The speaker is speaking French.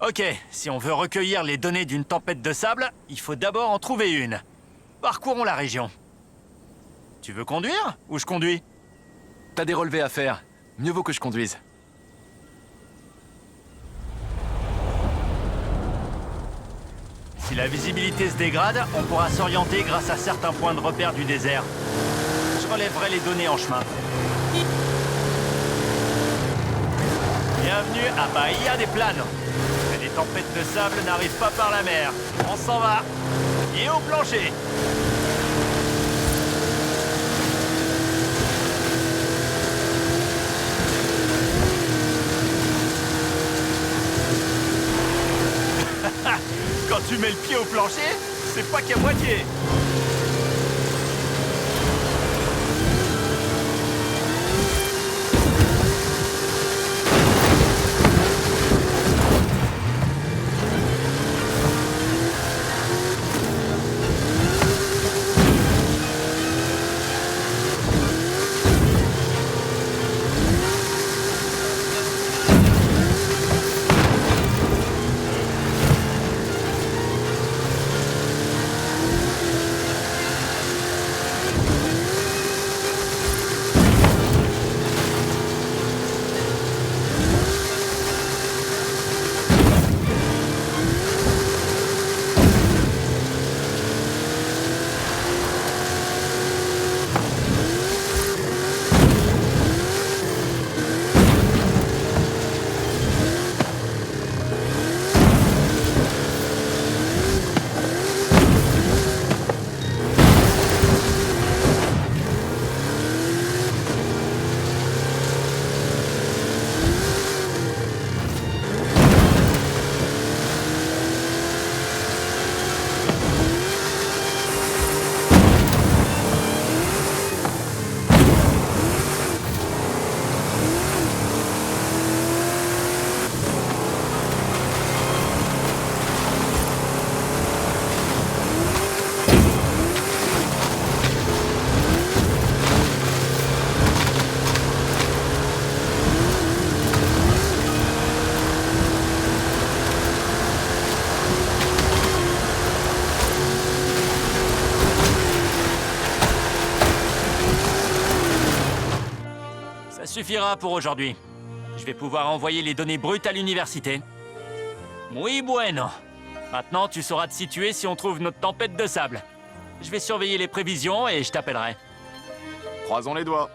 Ok, si on veut recueillir les données d'une tempête de sable, il faut d'abord en trouver une. Parcourons la région. Tu veux conduire ou je conduis? T'as des relevés à faire. Mieux vaut que je conduise. Si la visibilité se dégrade, on pourra s'orienter grâce à certains points de repère du désert. Je relèverai les données en chemin. Bienvenue à Bahia des Planes. Mais les tempêtes de sable n'arrivent pas par la mer. On s'en va. Et au plancher. Quand tu mets le pied au plancher, c'est pas qu'à moitié. Ça suffira pour aujourd'hui. Je vais pouvoir envoyer les données brutes à l'université. Muy bueno. Maintenant, tu sauras te situer si on trouve notre tempête de sable. Je vais surveiller les prévisions et je t'appellerai. Croisons les doigts.